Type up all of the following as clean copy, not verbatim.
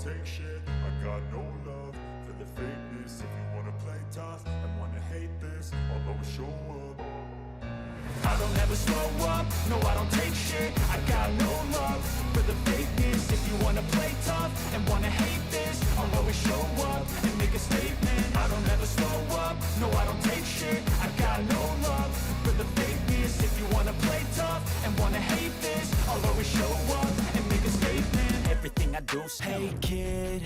take shit. I got no love for the fakeness. If you wanna play tough and wanna hate this, I'll always show up. I don't ever slow up, no I don't take shit. I got no love for the fakeness. If you wanna play tough and wanna hate this, I'll always show up and make a statement. I don't ever slow up, no I don't take shit. I got no love for the fakeness. If you wanna play tough and wanna hate this, I'll always show up and make a statement. Everything I do, hey kid,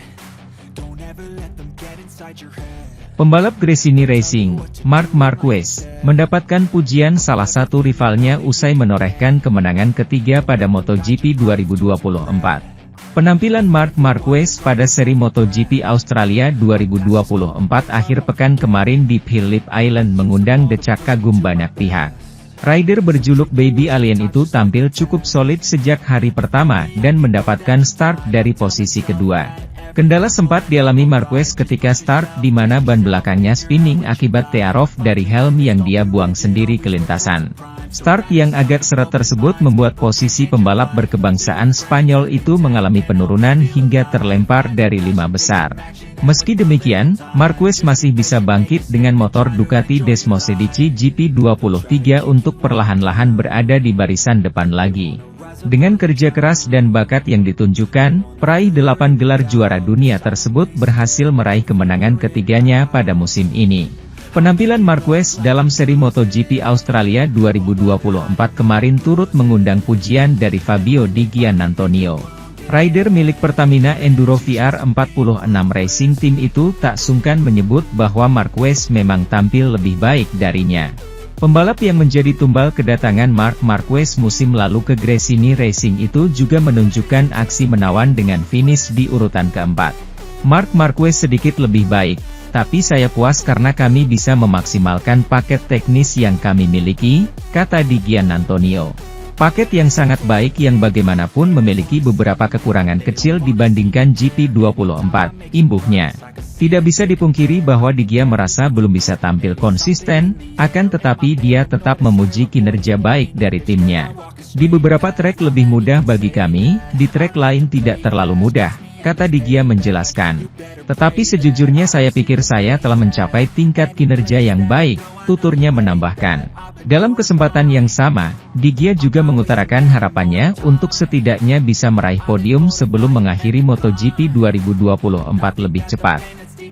don't ever let them get inside your head. Pembalap Gresini Racing, Marc Marquez, mendapatkan pujian salah satu rivalnya usai menorehkan kemenangan ketiga pada MotoGP 2024. Penampilan Marc Marquez pada seri MotoGP Australia 2024 akhir pekan kemarin di Phillip Island mengundang decak kagum banyak pihak. Rider berjuluk Baby Alien itu tampil cukup solid sejak hari pertama dan mendapatkan start dari posisi kedua. Kendala sempat dialami Marquez ketika start di mana ban belakangnya spinning akibat tear-off dari helm yang dia buang sendiri ke lintasan. Start yang agak seret tersebut membuat posisi pembalap berkebangsaan Spanyol itu mengalami penurunan hingga terlempar dari 5 besar. Meski demikian, Marquez masih bisa bangkit dengan motor Ducati Desmosedici GP23 untuk perlahan-lahan berada di barisan depan lagi. Dengan kerja keras dan bakat yang ditunjukkan, peraih 8 gelar juara dunia tersebut berhasil meraih kemenangan ketiganya pada musim ini. Penampilan Marquez dalam seri MotoGP Australia 2024 kemarin turut mengundang pujian dari Fabio Di Giannantonio. Rider milik Pertamina Enduro VR46 Racing Team itu tak sungkan menyebut bahwa Marquez memang tampil lebih baik darinya. Pembalap yang menjadi tumbal kedatangan Marc Marquez musim lalu ke Gresini Racing itu juga menunjukkan aksi menawan dengan finish di urutan keempat. Marc Marquez sedikit lebih baik, tapi saya puas karena kami bisa memaksimalkan paket teknis yang kami miliki, kata Di Giannantonio. Paket yang sangat baik yang bagaimanapun memiliki beberapa kekurangan kecil dibandingkan GP24, imbuhnya. Tidak bisa dipungkiri bahwa Di Gia merasa belum bisa tampil konsisten, akan tetapi dia tetap memuji kinerja baik dari timnya. Di beberapa trek lebih mudah bagi kami, di trek lain tidak terlalu mudah, kata Di Gia menjelaskan. Tetapi sejujurnya saya pikir saya telah mencapai tingkat kinerja yang baik, tuturnya menambahkan. Dalam kesempatan yang sama, Di Gia juga mengutarakan harapannya untuk setidaknya bisa meraih podium sebelum mengakhiri MotoGP 2024 lebih cepat.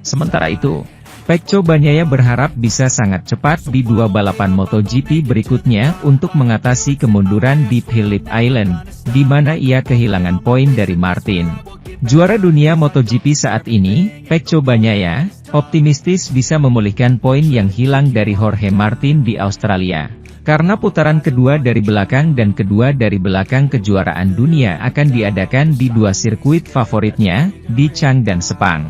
Sementara itu, Pecco Bagnaia berharap bisa sangat cepat di dua balapan MotoGP berikutnya untuk mengatasi kemunduran di Phillip Island, di mana ia kehilangan poin dari Martin. Juara dunia MotoGP saat ini, Pecco Bagnaia, optimistis bisa memulihkan poin yang hilang dari Jorge Martin di Australia. Karena putaran kedua dari belakang dan kedua dari belakang kejuaraan dunia akan diadakan di dua sirkuit favoritnya, di Chang dan Sepang.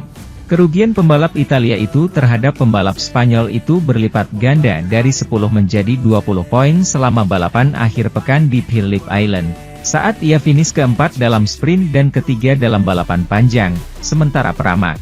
Kerugian pembalap Italia itu terhadap pembalap Spanyol itu berlipat ganda dari 10 menjadi 20 poin selama balapan akhir pekan di Phillip Island, saat ia finish keempat dalam sprint dan ketiga dalam balapan panjang, sementara Pramac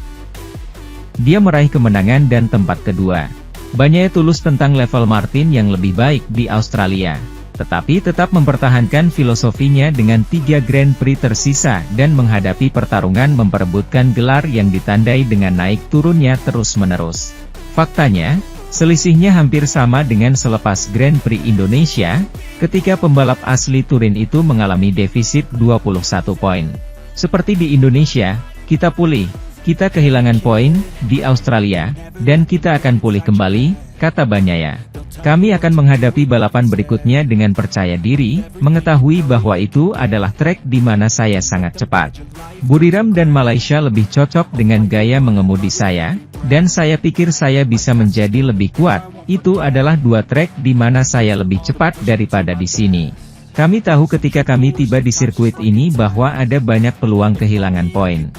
dia meraih kemenangan dan tempat kedua. Bagnaia tulus tentang level Martin yang lebih baik di Australia, tetapi tetap mempertahankan filosofinya dengan 3 Grand Prix tersisa dan menghadapi pertarungan memperebutkan gelar yang ditandai dengan naik turunnya terus-menerus. Faktanya, selisihnya hampir sama dengan selepas Grand Prix Indonesia, ketika pembalap asli Turin itu mengalami defisit 21 poin. Seperti di Indonesia, kita pulih, kita kehilangan poin, di Australia, dan kita akan pulih kembali, kata Bagnaia. Kami akan menghadapi balapan berikutnya dengan percaya diri, mengetahui bahwa itu adalah trek di mana saya sangat cepat. Buriram dan Malaysia lebih cocok dengan gaya mengemudi saya, dan saya pikir saya bisa menjadi lebih kuat. Itu adalah dua trek di mana saya lebih cepat daripada di sini. Kami tahu ketika kami tiba di sirkuit ini bahwa ada banyak peluang kehilangan poin.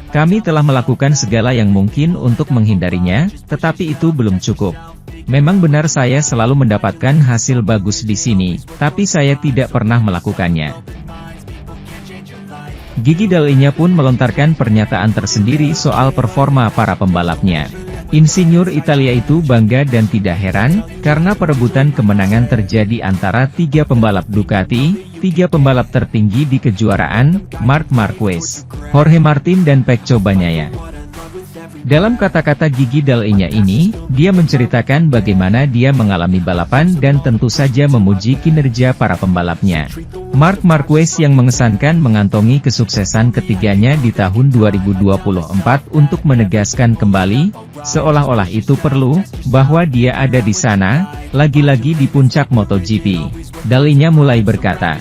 Kami telah melakukan segala yang mungkin untuk menghindarinya, tetapi itu belum cukup. Memang benar saya selalu mendapatkan hasil bagus di sini, tapi saya tidak pernah melakukannya. Gigi Dall'Igna pun melontarkan pernyataan tersendiri soal performa para pembalapnya. Insinyur Italia itu bangga dan tidak heran, karena perebutan kemenangan terjadi antara 3 pembalap Ducati, 3 pembalap tertinggi di kejuaraan, Marc Marquez, Jorge Martin dan Pecco Bagnaia. Dalam kata-kata Gigi Dall'Igna ini, dia menceritakan bagaimana dia mengalami balapan dan tentu saja memuji kinerja para pembalapnya. Marc Marquez yang mengesankan mengantongi kesuksesan ketiganya di tahun 2024 untuk menegaskan kembali, seolah-olah itu perlu, bahwa dia ada di sana, lagi-lagi di puncak MotoGP. Dall'Igna mulai berkata,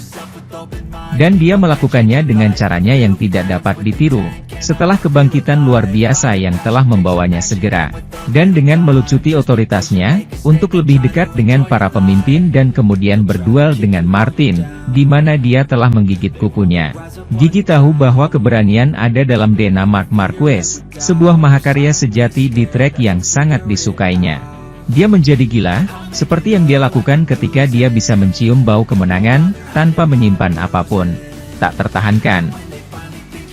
dan dia melakukannya dengan caranya yang tidak dapat ditiru, setelah kebangkitan luar biasa yang telah membawanya segera, dan dengan melucuti otoritasnya, untuk lebih dekat dengan para pemimpin dan kemudian berduel dengan Martin, di mana dia telah menggigit kukunya. Gigi tahu bahwa keberanian ada dalam DNA Marc Marquez, sebuah mahakarya sejati di trek yang sangat disukainya. Dia menjadi gila, seperti yang dia lakukan ketika dia bisa mencium bau kemenangan, tanpa menyimpan apapun. Tak tertahankan.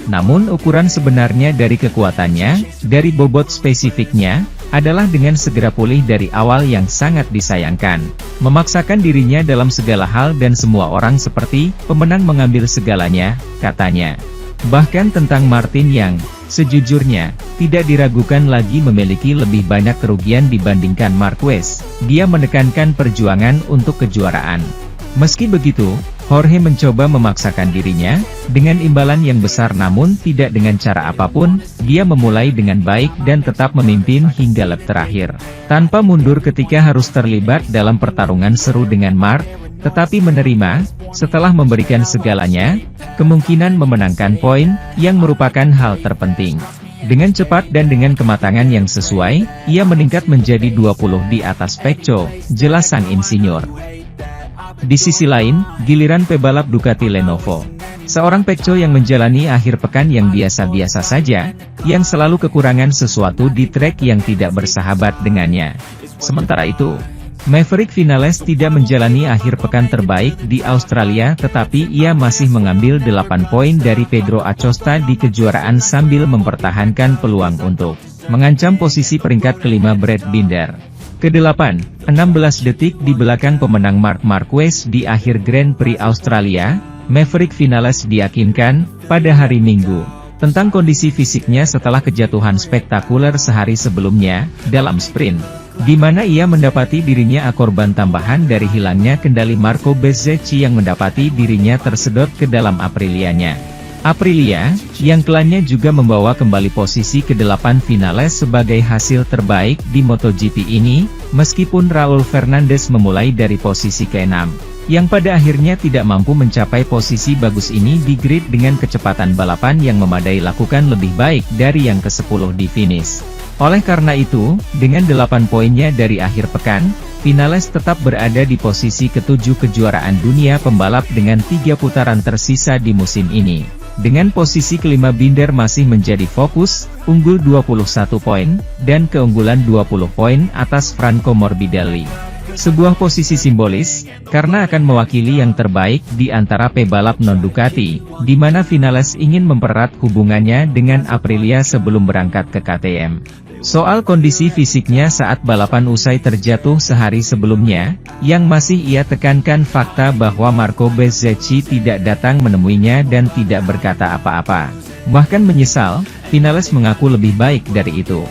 Namun ukuran sebenarnya dari kekuatannya, dari bobot spesifiknya, adalah dengan segera pulih dari awal yang sangat disayangkan. Memaksakan dirinya dalam segala hal dan semua orang seperti, pemenang mengambil segalanya, katanya. Bahkan tentang Martin yang, sejujurnya, tidak diragukan lagi memiliki lebih banyak kerugian dibandingkan Marquez, dia menekankan perjuangan untuk kejuaraan. Meski begitu, Jorge mencoba memaksakan dirinya, dengan imbalan yang besar namun tidak dengan cara apapun, dia memulai dengan baik dan tetap memimpin hingga lap terakhir. Tanpa mundur ketika harus terlibat dalam pertarungan seru dengan Marc, tetapi menerima, setelah memberikan segalanya, kemungkinan memenangkan poin, yang merupakan hal terpenting. Dengan cepat dan dengan kematangan yang sesuai, ia meningkat menjadi 20 di atas Pecco, jelas sang insinyur. Di sisi lain, giliran pebalap Ducati Lenovo. Seorang Pecco yang menjalani akhir pekan yang biasa-biasa saja, yang selalu kekurangan sesuatu di trek yang tidak bersahabat dengannya. Sementara itu, Maverick Vinales tidak menjalani akhir pekan terbaik di Australia tetapi ia masih mengambil 8 poin dari Pedro Acosta di kejuaraan sambil mempertahankan peluang untuk mengancam posisi peringkat kelima Brad Binder. Ke-8, 16 detik di belakang pemenang Marc Marquez di akhir Grand Prix Australia, Maverick Vinales diyakinkan, pada hari Minggu, tentang kondisi fisiknya setelah kejatuhan spektakuler sehari sebelumnya, dalam sprint, di mana ia mendapati dirinya korban tambahan dari hilangnya kendali Marco Bezzecchi yang mendapati dirinya tersedot ke dalam Aprilianya. Aprilia, yang klannya juga membawa kembali posisi ke-8 Vinales sebagai hasil terbaik di MotoGP ini, meskipun Raul Fernandez memulai dari posisi ke-6, yang pada akhirnya tidak mampu mencapai posisi bagus ini di grid dengan kecepatan balapan yang memadai lakukan lebih baik dari yang ke-10 di finish. Oleh karena itu, dengan 8 poinnya dari akhir pekan, Vinales tetap berada di posisi ke-7 kejuaraan dunia pembalap dengan 3 putaran tersisa di musim ini. Dengan posisi kelima Binder masih menjadi fokus, unggul 21 poin, dan keunggulan 20 poin atas Franco Morbidelli. Sebuah posisi simbolis, karena akan mewakili yang terbaik di antara pebalap non-Ducati, di mana Vinales ingin mempererat hubungannya dengan Aprilia sebelum berangkat ke KTM. Soal kondisi fisiknya saat balapan usai terjatuh sehari sebelumnya, yang masih ia tekankan fakta bahwa Marco Bezzecchi tidak datang menemuinya dan tidak berkata apa-apa. Bahkan menyesal, Vinales mengaku lebih baik dari itu.